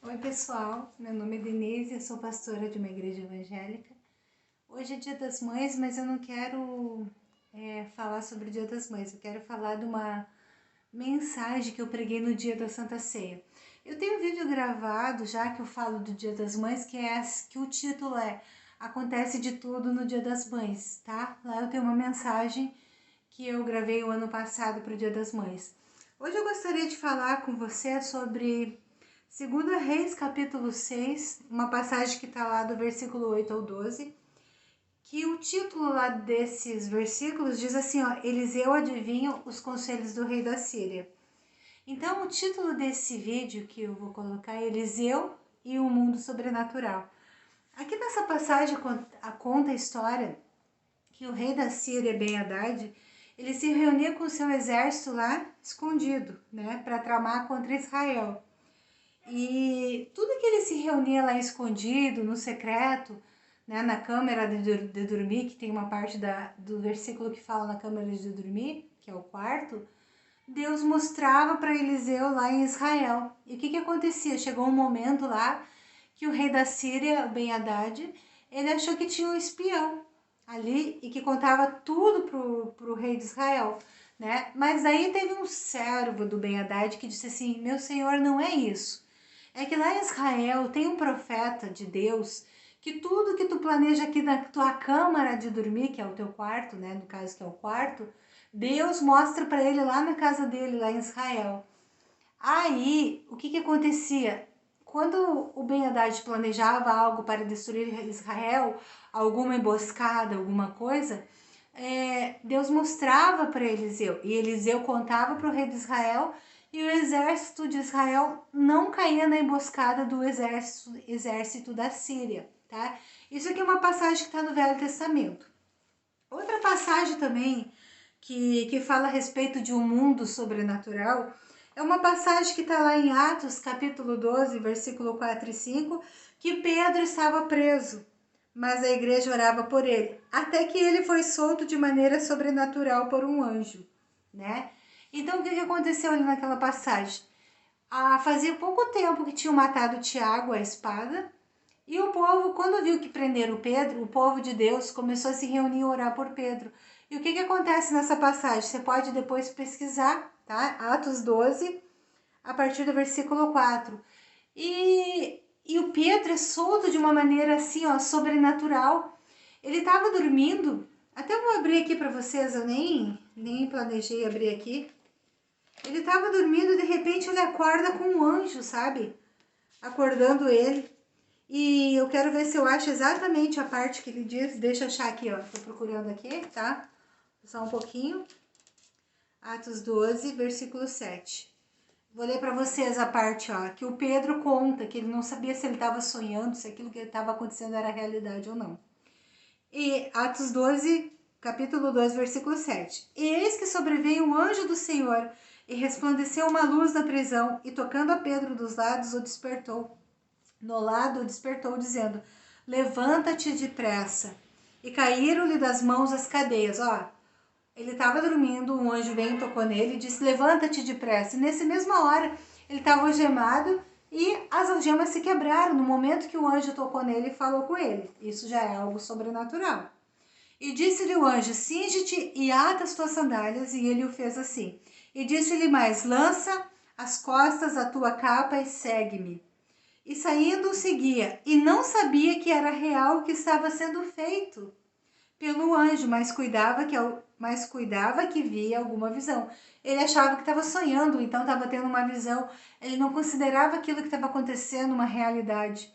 Oi pessoal, meu nome é Denise, eu sou pastora de uma igreja evangélica. Hoje é Dia das Mães, mas eu não quero falar sobre o Dia das Mães, eu quero falar de uma mensagem que eu preguei no dia da Santa Ceia. Eu tenho um vídeo gravado já que eu falo do Dia das Mães, que o título é Acontece de Tudo no Dia das Mães, tá? Lá eu tenho uma mensagem que eu gravei o ano passado para o Dia das Mães. Hoje eu gostaria de falar com você sobre 2 Reis, capítulo 6, uma passagem que está lá do versículo 8 ao 12, que o título lá desses versículos diz assim, ó, Eliseu adivinha os conselhos do rei da Síria. Então, o título desse vídeo que eu vou colocar é Eliseu e o mundo sobrenatural. Aqui nessa passagem conta a história que o rei da Síria, Ben-Hadad, ele se reunia com seu exército lá escondido, né, para tramar contra Israel. E tudo que ele se reunia lá escondido, no secreto, né, na câmara de dormir, que tem uma parte do versículo que fala na câmara de dormir, que é o quarto, Deus mostrava para Eliseu lá em Israel. E o que acontecia? Chegou um momento lá que o rei da Síria, Ben-Hadad, ele achou que tinha um espião ali e que contava tudo pro rei de Israel, né? Mas aí teve um servo do Ben-Hadad que disse assim, meu senhor, não é isso. É que lá em Israel tem um profeta de Deus que tudo que tu planeja aqui na tua câmara de dormir, que é o teu quarto, né, no caso que é o quarto, Deus mostra para ele lá na casa dele, lá em Israel. Aí, o que acontecia? Quando o Ben-Hadad planejava algo para destruir Israel, alguma emboscada, alguma coisa, Deus mostrava para Eliseu, e Eliseu contava para o rei de Israel, e o exército de Israel não caía na emboscada do exército da Síria, tá? Isso aqui é uma passagem que está no Velho Testamento. Outra passagem também que fala a respeito de um mundo sobrenatural é uma passagem que está lá em Atos, capítulo 12, versículo 4 e 5, que Pedro estava preso, mas a igreja orava por ele, até que ele foi solto de maneira sobrenatural por um anjo, né? Então, o que aconteceu ali naquela passagem? Fazia pouco tempo que tinham matado Tiago à espada, e o povo, quando viu que prenderam Pedro, o povo de Deus começou a se reunir e orar por Pedro. E o que acontece nessa passagem? Você pode depois pesquisar, tá? Atos 12, a partir do versículo 4. E o Pedro é solto de uma maneira assim, ó, sobrenatural. Ele estava dormindo, até vou abrir aqui para vocês, eu nem planejei abrir aqui. Ele estava dormindo, de repente ele acorda com um anjo, sabe? Acordando ele. E eu quero ver se eu acho exatamente a parte que ele diz. Deixa eu achar aqui, ó. Tô procurando aqui, tá? Só um pouquinho. Atos 12, versículo 7. Vou ler para vocês a parte, ó, que o Pedro conta que ele não sabia se ele estava sonhando, se aquilo que estava acontecendo era realidade ou não. E Atos 12, capítulo 2, versículo 7. E eis que sobreveio um anjo do Senhor e resplandeceu uma luz na prisão e tocando a Pedro dos lados o despertou. No lado o despertou dizendo, levanta-te depressa. E caíram-lhe das mãos as cadeias. Ó, ele estava dormindo, um anjo veio e tocou nele e disse, levanta-te depressa. E nessa mesma hora ele estava algemado e as algemas se quebraram no momento que o anjo tocou nele e falou com ele. Isso já é algo sobrenatural. E disse-lhe o anjo, cinge-te e ata as tuas sandálias, e ele o fez assim. E disse-lhe mais, lança as costas a tua capa e segue-me. E saindo o seguia, e não sabia que era real o que estava sendo feito pelo anjo, mas cuidava que via alguma visão. Ele achava que estava sonhando, então estava tendo uma visão. Ele não considerava aquilo que estava acontecendo uma realidade.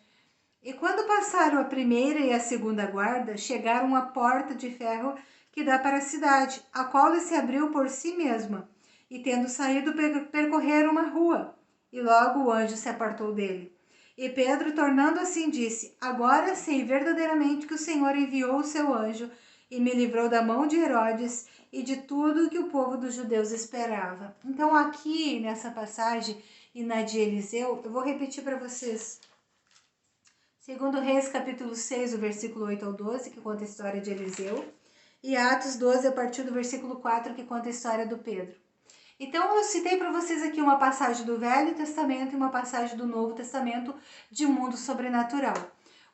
E quando passaram a primeira e a segunda guarda, chegaram à porta de ferro que dá para a cidade, a qual lhe se abriu por si mesma. E tendo saído, percorreram uma rua. E logo o anjo se apartou dele. E Pedro, tornando assim, disse, agora sei verdadeiramente que o Senhor enviou o seu anjo e me livrou da mão de Herodes e de tudo que o povo dos judeus esperava. Então aqui nessa passagem e na de Eliseu, eu vou repetir para vocês. 2 Reis, capítulo 6, o versículo 8 ao 12, que conta a história de Eliseu. E Atos 12, a partir do versículo 4, que conta a história do Pedro. Então eu citei para vocês aqui uma passagem do Velho Testamento e uma passagem do Novo Testamento de mundo sobrenatural.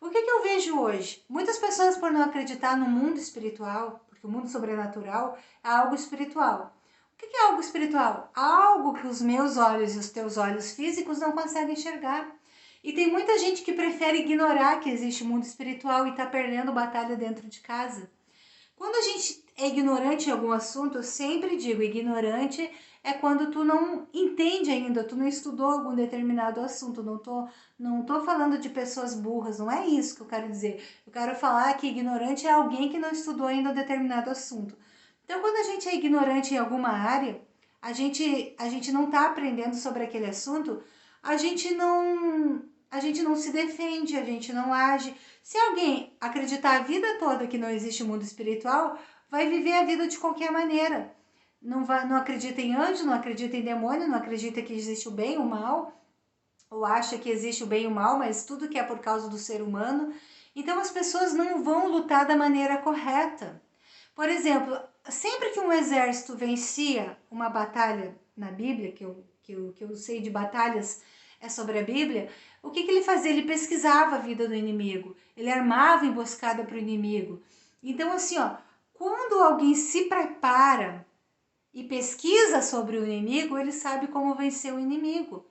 O que eu vejo hoje? Muitas pessoas, por não acreditar no mundo espiritual, porque o mundo sobrenatural é algo espiritual. O que é algo espiritual? Algo que os meus olhos e os teus olhos físicos não conseguem enxergar. E tem muita gente que prefere ignorar que existe mundo espiritual e está perdendo batalha dentro de casa. Quando a gente é ignorante em algum assunto, eu sempre digo, ignorante é quando tu não entende ainda, tu não estudou algum determinado assunto. Não tô falando de pessoas burras, não é isso que eu quero dizer. Eu quero falar que ignorante é alguém que não estudou ainda um determinado assunto. Então, quando a gente é ignorante em alguma área, a gente não está aprendendo sobre aquele assunto, a gente não se defende, a gente não age. Se alguém acreditar a vida toda que não existe mundo espiritual, vai viver a vida de qualquer maneira. Não acredita em anjo, não acredita em demônio, não acredita que existe o bem e o mal, ou acha que existe o bem e o mal, mas tudo que é por causa do ser humano. Então as pessoas não vão lutar da maneira correta. Por exemplo, sempre que um exército vencia uma batalha na Bíblia, que eu sei de batalhas é sobre a Bíblia, o que ele fazia? Ele pesquisava a vida do inimigo, ele armava emboscada para o inimigo. Então, assim, ó, quando alguém se prepara e pesquisa sobre o inimigo, ele sabe como vencer o inimigo.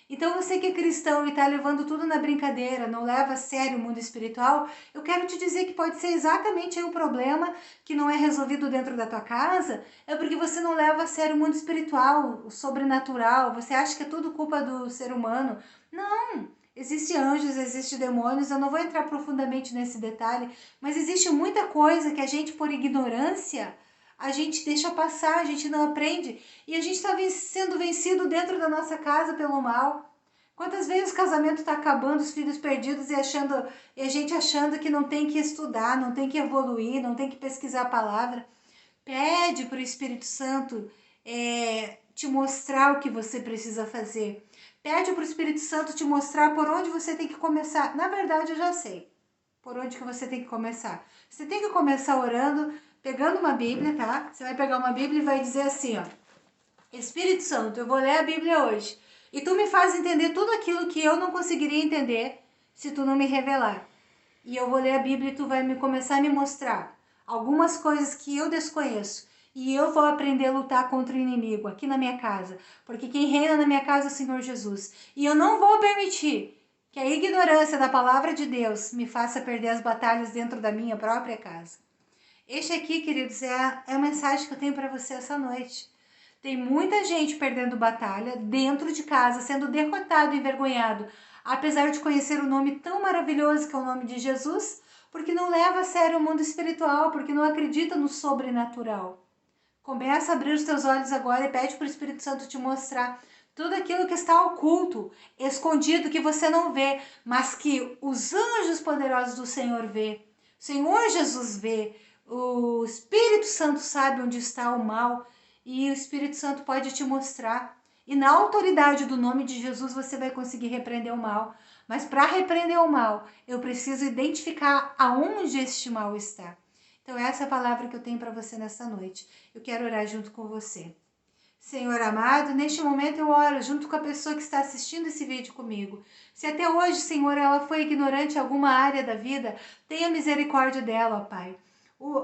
Então você que é cristão e está levando tudo na brincadeira, não leva a sério o mundo espiritual, eu quero te dizer que pode ser exatamente aí um problema que não é resolvido dentro da tua casa, é porque você não leva a sério o mundo espiritual, o sobrenatural, você acha que é tudo culpa do ser humano. Não! Existem anjos, existem demônios, eu não vou entrar profundamente nesse detalhe, mas existe muita coisa que a gente, por ignorância, a gente deixa passar, a gente não aprende e a gente está sendo vencido dentro da nossa casa pelo mal. Quantas vezes o casamento está acabando, os filhos perdidos e a gente achando que não tem que estudar, não tem que evoluir, não tem que pesquisar a palavra. Pede para o Espírito Santo te mostrar o que você precisa fazer. Pede para o Espírito Santo te mostrar por onde você tem que começar. Na verdade, eu já sei por onde que você tem que começar. Você tem que começar orando, pegando uma Bíblia, tá? Você vai pegar uma Bíblia e vai dizer assim, ó. Espírito Santo, eu vou ler a Bíblia hoje. E tu me faz entender tudo aquilo que eu não conseguiria entender se tu não me revelar. E eu vou ler a Bíblia e tu vai me começar a me mostrar algumas coisas que eu desconheço. E eu vou aprender a lutar contra o inimigo aqui na minha casa. Porque quem reina na minha casa é o Senhor Jesus. E eu não vou permitir que a ignorância da palavra de Deus me faça perder as batalhas dentro da minha própria casa. Este aqui, queridos, é a mensagem que eu tenho para você essa noite. Tem muita gente perdendo batalha dentro de casa, sendo derrotado e envergonhado, apesar de conhecer o nome tão maravilhoso que é o nome de Jesus, porque não leva a sério o mundo espiritual, porque não acredita no sobrenatural. Começa a abrir os teus olhos agora e pede para o Espírito Santo te mostrar tudo aquilo que está oculto, escondido, que você não vê, mas que os anjos poderosos do Senhor vê. O Senhor Jesus vê. O Espírito Santo sabe onde está o mal e o Espírito Santo pode te mostrar. E na autoridade do nome de Jesus você vai conseguir repreender o mal. Mas para repreender o mal, eu preciso identificar aonde este mal está. Então essa é a palavra que eu tenho para você nessa noite. Eu quero orar junto com você. Senhor amado, neste momento eu oro junto com a pessoa que está assistindo esse vídeo comigo. Se até hoje, Senhor, ela foi ignorante em alguma área da vida, tenha misericórdia dela, ó Pai.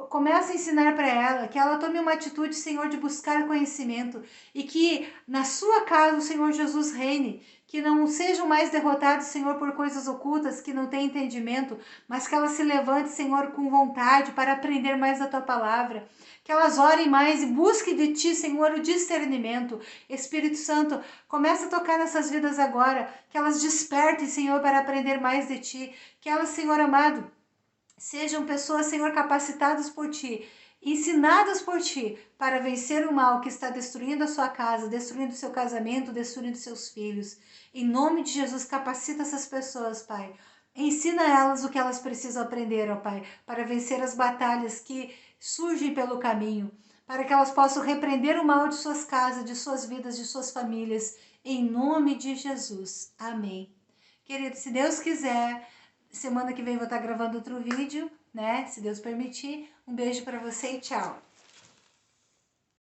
Começa a ensinar para ela que ela tome uma atitude, Senhor, de buscar conhecimento e que na sua casa o Senhor Jesus reine, que não sejam mais derrotados, Senhor, por coisas ocultas que não têm entendimento, mas que ela se levante, Senhor, com vontade para aprender mais da tua palavra. Que elas orem mais e busquem de ti, Senhor, o discernimento. Espírito Santo, começa a tocar nessas vidas agora, que elas despertem, Senhor, para aprender mais de ti. Que elas, Senhor amado, sejam pessoas, Senhor, capacitadas por ti, ensinadas por ti, para vencer o mal que está destruindo a sua casa, destruindo o seu casamento, destruindo seus filhos. Em nome de Jesus, capacita essas pessoas, Pai. Ensina elas o que elas precisam aprender, ó Pai, para vencer as batalhas que surgem pelo caminho, para que elas possam repreender o mal de suas casas, de suas vidas, de suas famílias, em nome de Jesus. Amém. Querido, se Deus quiser, semana que vem eu vou estar gravando outro vídeo, né? Se Deus permitir. Um beijo para você e tchau.